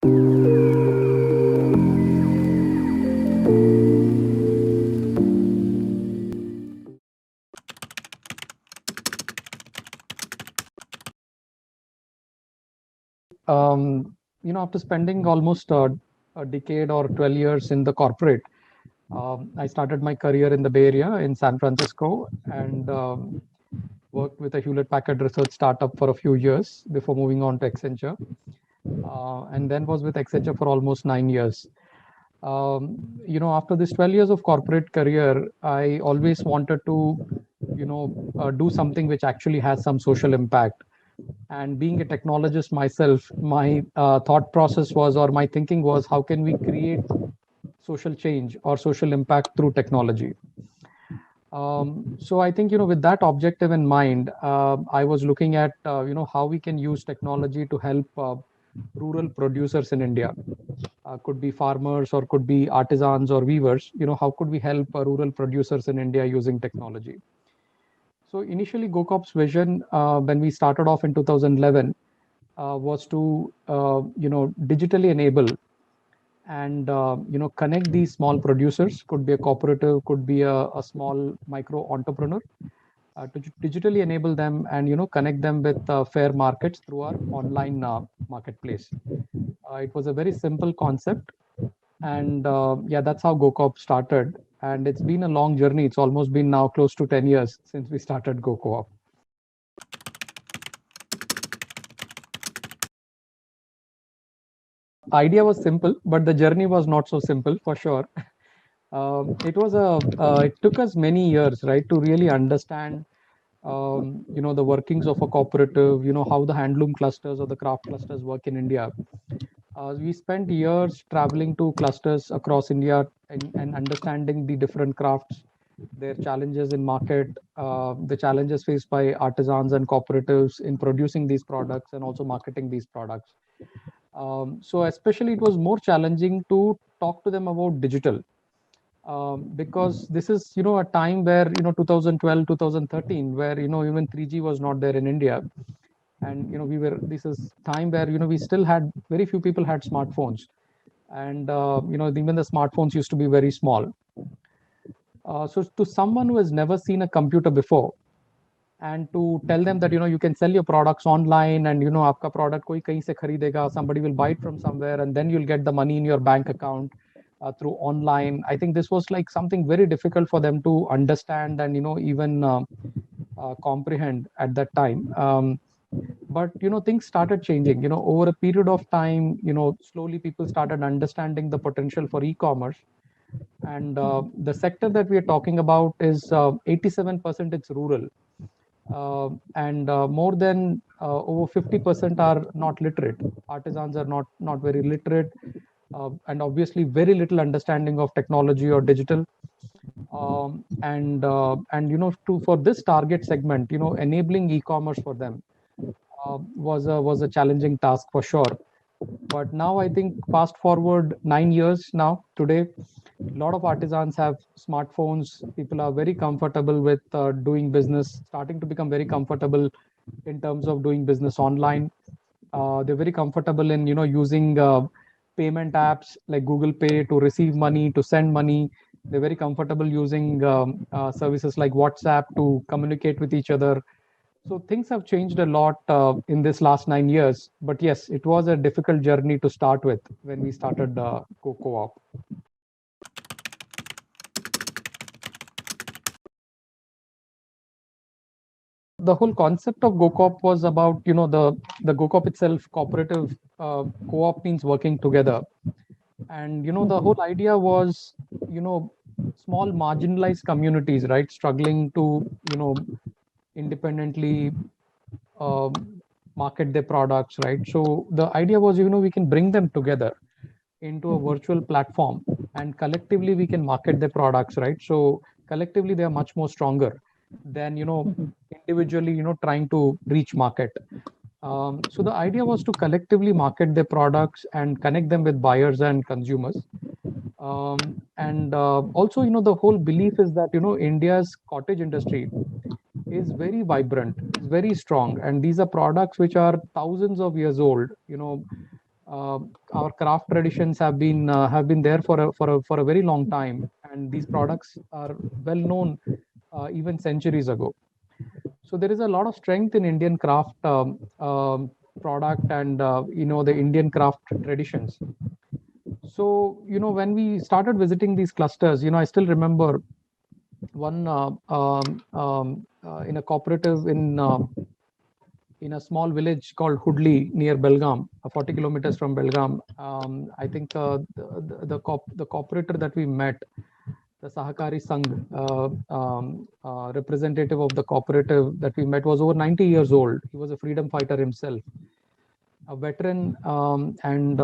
After spending almost a decade or 12 years in the corporate, I started my career in the Bay Area in San Francisco and worked with a Hewlett Packard research startup for a few years before moving on to Accenture. And then was with Accenture for almost 9 years. After this 12 years of corporate career, I always wanted to, do something which actually has some social impact. And being a technologist myself, my thought process was, or my thinking was, how can we create social change or social impact through technology? So I think, with that objective in mind, I was looking at, how we can use technology to help rural producers in India. Could be farmers or could be artisans or weavers. How could we help rural producers in India using technology? So initially, GoCop's vision, when we started off in 2011, was to, digitally enable and connect these small producers. Could be a cooperative, could be a small micro entrepreneur, to digitally enable them and connect them with fair markets through our online marketplace. It was a very simple concept, and yeah, that's how GoCoop started. And it's been a long journey. It's almost been now close to 10 years since we started GoCoop. Idea was simple, but the journey was not so simple for sure. It took us many years, right, to really understand, the workings of a cooperative, how the handloom clusters or the craft clusters work in India. We spent years traveling to clusters across India and understanding the different crafts, their challenges in market, the challenges faced by artisans and cooperatives in producing these products and also marketing these products. So especially it was more challenging to talk to them about digital, because this is a time where 2012 2013, where even 3G was not there in India. And this is time where we still had very few people had smartphones. And even the smartphones used to be very small. So to someone who has never seen a computer before, and to tell them that you can sell your products online, and आपका product कोई कहीं से खरीदेगा, somebody will buy it from somewhere, and then you'll get the money in your bank account through online. I think this was like something very difficult for them to understand and even comprehend at that time. But things started changing. Over a period of time, slowly people started understanding the potential for e-commerce. And the sector that we are talking about is 87% it's rural, and more than over 50% are not literate. Artisans are not very literate, and obviously very little understanding of technology or digital. And to for this target segment, enabling e-commerce for them was a challenging task for sure. But now I think fast forward 9 years now, today, a lot of artisans have smartphones. People are very comfortable with doing business, starting to become very comfortable in terms of doing business online. They're very comfortable in using payment apps like Google Pay to receive money, to send money. They're very comfortable using services like WhatsApp to communicate with each other. So things have changed a lot in this last 9 years. But yes, it was a difficult journey to start with when we started Co-op. The whole concept of GoCoop was about, the GoCoop itself, cooperative, co-op means working together. And, the whole idea was, small marginalized communities, right, struggling to, independently market their products, right? So the idea was, we can bring them together into a virtual platform, and collectively we can market their products, right? So collectively they are much more stronger than individually trying to reach market. So the idea was to collectively market their products and connect them with buyers and consumers. And also, the whole belief is that India's cottage industry is very vibrant, is very strong, and these are products which are thousands of years old. our craft traditions have been there for a very long time, and these products are well known even centuries ago. So there is a lot of strength in Indian craft product and the Indian craft traditions. So when we started visiting these clusters, I still remember one in a cooperative in a small village called Hudli near Belgaum, 40 kilometers from Belgaum. I think the cooperator that we met, the Sahakari Sangh representative of the cooperative that we met, was over 90 years old. He was a freedom fighter himself, a veteran, and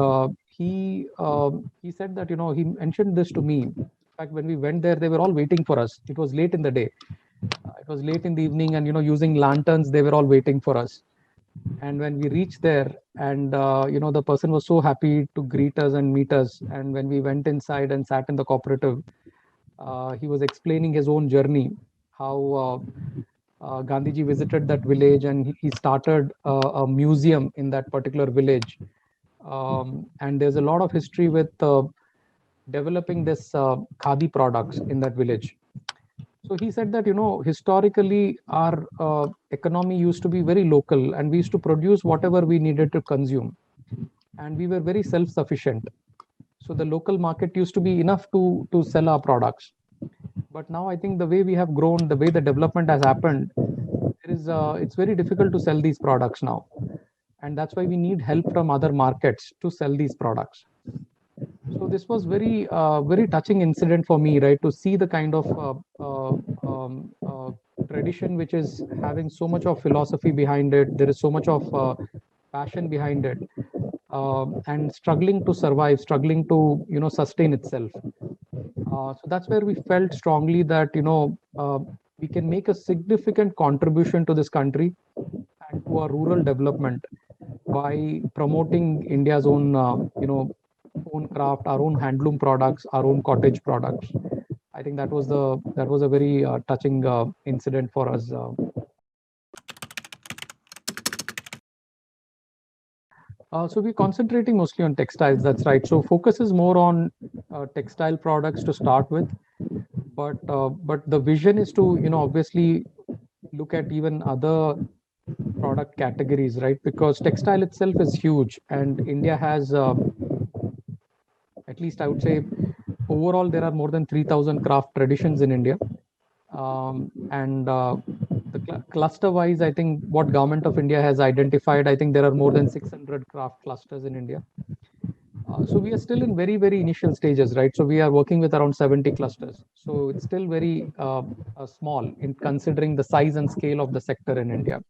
he said that he mentioned this to me. In fact, when we went there, they were all waiting for us. It was late in the day. It was late in the evening, and using lanterns, they were all waiting for us. And when we reached there, and the person was so happy to greet us and meet us. And when we went inside and sat in the cooperative, he was explaining his own journey, how Gandhiji visited that village, and he started a museum in that particular village. And there's a lot of history with developing this khadi products in that village. So he said that historically our economy used to be very local, and we used to produce whatever we needed to consume, and we were very self-sufficient. So the local market used to be enough to sell our products. But now I think the way we have grown, the way the development has happened, it's very difficult to sell these products now, and that's why we need help from other markets to sell these products. So this was very touching incident for me, right, to see the kind of tradition which is having so much of philosophy behind it. There is so much of passion behind it, and struggling to survive, struggling to sustain itself. So that's where we felt strongly that we can make a significant contribution to this country and to our rural development by promoting India's own own craft, our own handloom products, our own cottage products. I think that was a very touching incident for us. So we're concentrating mostly on textiles. That's right. So focus is more on textile products to start with, but the vision is to obviously look at even other product categories, right? Because textile itself is huge, and India has at least I would say overall there are more than 3,000 craft traditions in India. And the cluster wise, I think what government of India has identified, I think there are more than 600 craft clusters in India. So we are still in very initial stages, right? So we are working with around 70 clusters. So it's still very small in considering the size and scale of the sector in India.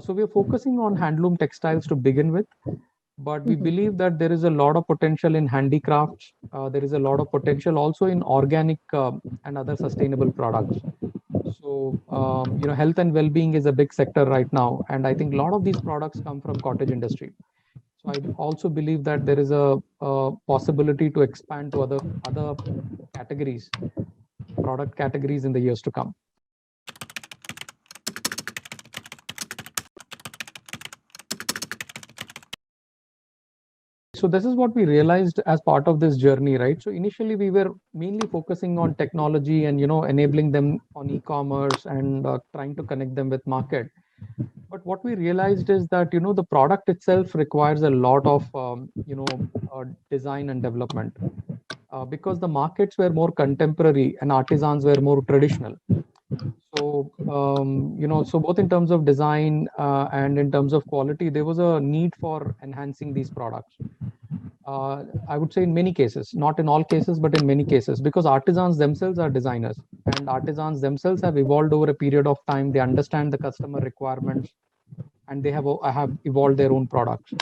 So we are focusing on handloom textiles to begin with, but we believe that there is a lot of potential in handicrafts. There is a lot of potential also in organic and other sustainable products. So health and well-being is a big sector right now, and I think a lot of these products come from cottage industry. So I also believe that there is a possibility to expand to other categories, product categories in the years to come. So this is what we realized as part of this journey, right? So initially we were mainly focusing on technology and enabling them on e-commerce and trying to connect them with market. But what we realized is that the product itself requires a lot of design and development, because the markets were more contemporary and artisans were more traditional. So so both in terms of design and in terms of quality, there was a need for enhancing these products. I would say in many cases, not in all cases, but in many cases, because artisans themselves are designers, and artisans themselves have evolved over a period of time. They understand the customer requirements, and they have evolved their own products.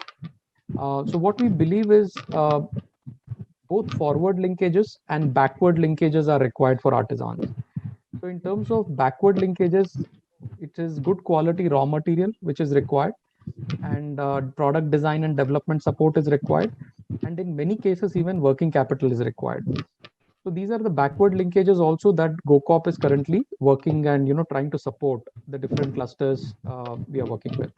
So what we believe is both forward linkages and backward linkages are required for artisans. So in terms of backward linkages, it is good quality raw material which is required, and product design and development support is required, and in many cases even working capital is required. So these are the backward linkages also that GoCoop is currently working and trying to support the different clusters we are working with.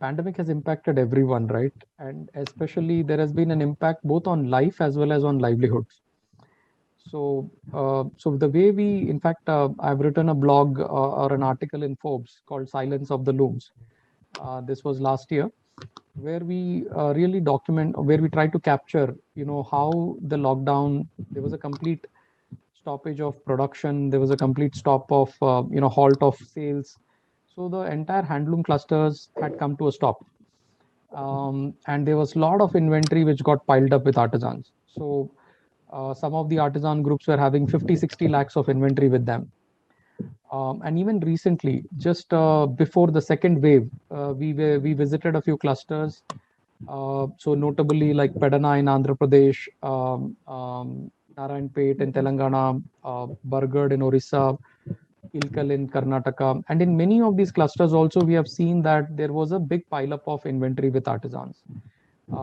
pandemic has impacted everyone, right? And especially there has been an impact both on life as well as on livelihoods. So the way we, in fact, I've written a blog or an article in Forbes called "Silence of the Looms." This was last year, where we really document, where we try to capture, how the lockdown. There was a complete stoppage of production. There was a complete stop of, halt of sales. So the entire handloom clusters had come to a stop, and there was a lot of inventory which got piled up with artisans. So some of the artisan groups were having 50, 60 lakhs of inventory with them. And even recently, just before the second wave, we visited a few clusters. So notably like Pedana in Andhra Pradesh, Narayanpet in Telangana, Bargarh in Orissa, Ilkal in Karnataka. And in many of these clusters also, we have seen that there was a big pileup of inventory with artisans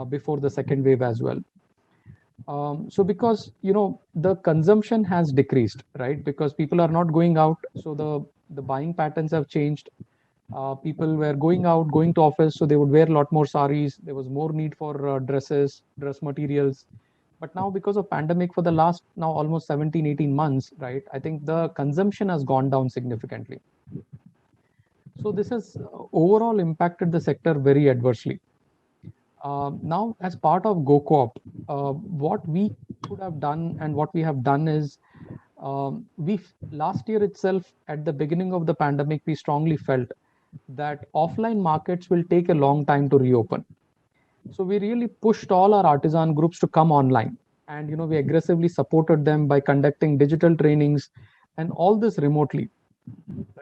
before the second wave as well. So because the consumption has decreased, right? Because people are not going out, so the buying patterns have changed. People were going out, going to office, so they would wear a lot more saris. There was more need for dresses, dress materials. But now, because of pandemic, for the last now almost 17, 18 months, right? I think the consumption has gone down significantly. So this has overall impacted the sector very adversely. Now, as part of GoCoop, what we could have done and what we have done is, we last year itself, at the beginning of the pandemic, we strongly felt that offline markets will take a long time to reopen. So we really pushed all our artisan groups to come online, and we aggressively supported them by conducting digital trainings and all this remotely,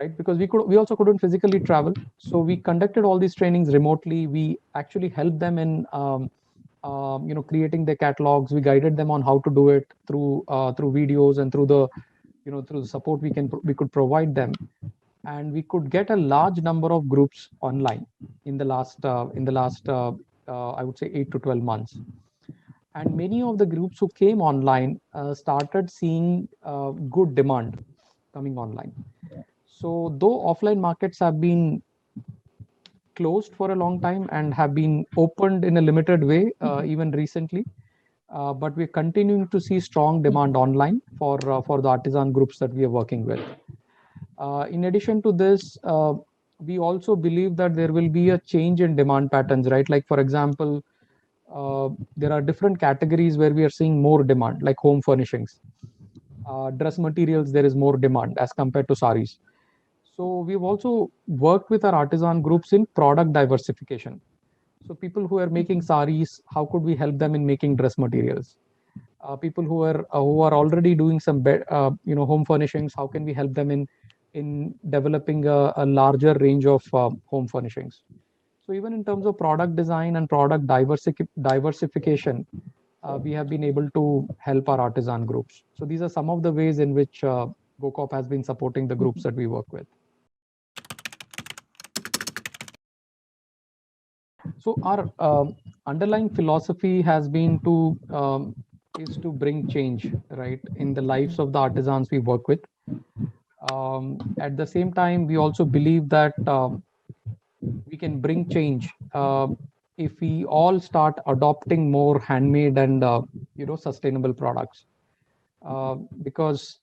right? Because we also couldn't physically travel, so we conducted all these trainings remotely. We actually helped them in creating their catalogs. We guided them on how to do it through videos and through the support we could provide them, and we could get a large number of groups online in the last I would say 8 to 12 months. And many of the groups who came online started seeing good demand coming online. So though offline markets have been closed for a long time and have been opened in a limited way, even recently, but we're continuing to see strong demand online for the artisan groups that we are working with. In addition to this, we also believe that there will be a change in demand patterns, right? Like, for example, there are different categories where we are seeing more demand, like home furnishings, dress materials. There is more demand as compared to saris. So we've also worked with our artisan groups in product diversification. So people who are making saris, how could we help them in making dress materials? People who are already doing some home furnishings, how can we help them in developing a larger range of home furnishings? So even in terms of product design and product diversification, we have been able to help our artisan groups. So these are some of the ways in which GoCoop has been supporting the groups that we work with. So our underlying philosophy has been is to bring change, right, in the lives of the artisans we work with. At the same time, we also believe that we can bring change if we all start adopting more handmade and sustainable products. Because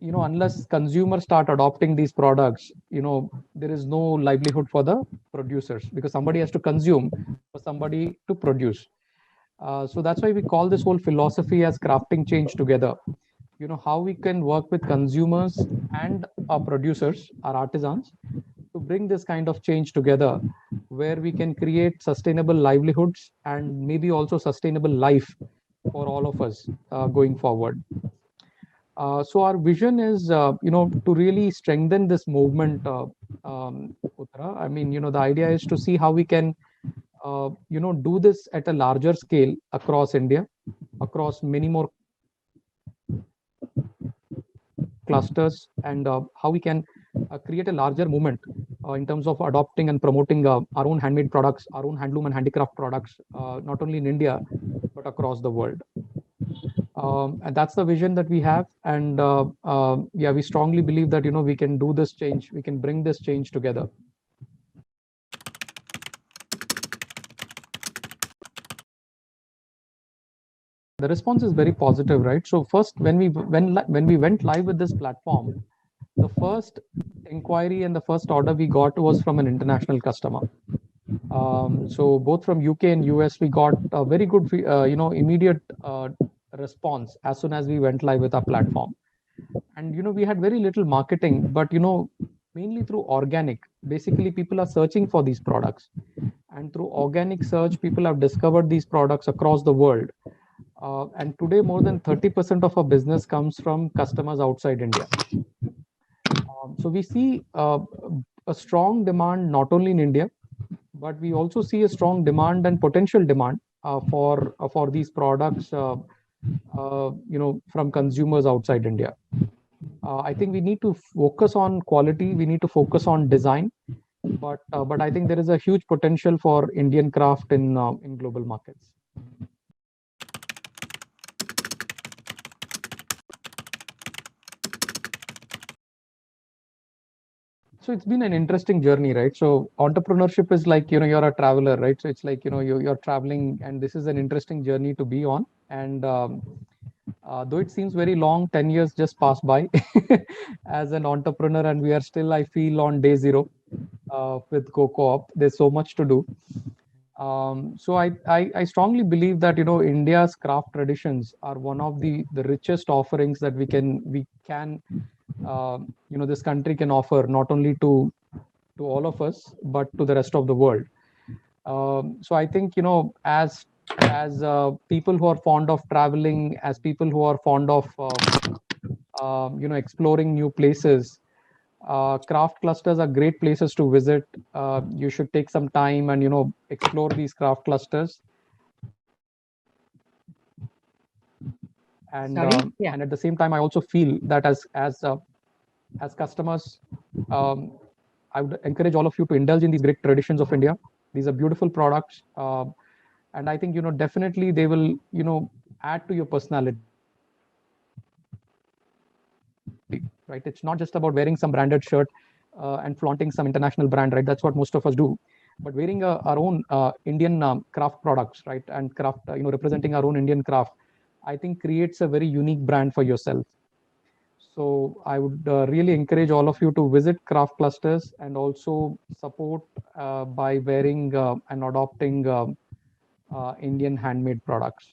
unless consumers start adopting these products, there is no livelihood for the producers, because somebody has to consume for somebody to produce. So that's why we call this whole philosophy as crafting change together. How we can work with consumers and our producers, our artisans, to bring this kind of change together, where we can create sustainable livelihoods and maybe also sustainable life for all of us going forward. So our vision is, to really strengthen this movement, Uttara. I mean, the idea is to see how we can, do this at a larger scale across India, across many more clusters, and how we can create a larger movement in terms of adopting and promoting our own handmade products, our own handloom and handicraft products, not only in India, but across the world. And that's the vision that we have. And yeah, we strongly believe that, we can do this change, we can bring this change together. the response is very positive, right? So first, when we went live with this platform, the first inquiry and the first order we got was from an international customer. So both from UK and US, we got a very good, immediate response as soon as we went live with our platform. And we had very little marketing, but mainly through organic. Basically, people are searching for these products, and through organic search, people have discovered these products across the world. And today, more than 30% of our business comes from customers outside India. So we see a strong demand not only in India, but we also see a strong demand and potential demand for these products, from consumers outside India. I think we need to focus on quality. We need to focus on design, but I think there is a huge potential for Indian craft in global markets. So it's been an interesting journey, right? So entrepreneurship is like, you're a traveler, right? So it's like, you're traveling, and this is an interesting journey to be on. And though it seems very long, 10 years just passed by as an entrepreneur, and we are still, I feel, on day zero with GoCoop. There's so much to do. So I strongly believe that India's craft traditions are one of the richest offerings that we can this country can offer, not only to all of us but to the rest of the world. So I think as people who are fond of traveling, as people who are fond of exploring new places, craft clusters are great places to visit. You should take some time and explore these craft clusters. And Sorry? and Yeah. at the same time, I also feel that as customers, um, I would encourage all of you to indulge in these great traditions of India. These are beautiful products, and I think definitely they will add to your personality. Right? It's not just about wearing some branded shirt and flaunting some international brand. Right? That's what most of us do. But wearing our own Indian craft products, right, and craft, representing our own Indian craft, I think creates a very unique brand for yourself. So I would really encourage all of you to visit craft clusters and also support by wearing and adopting Indian handmade products.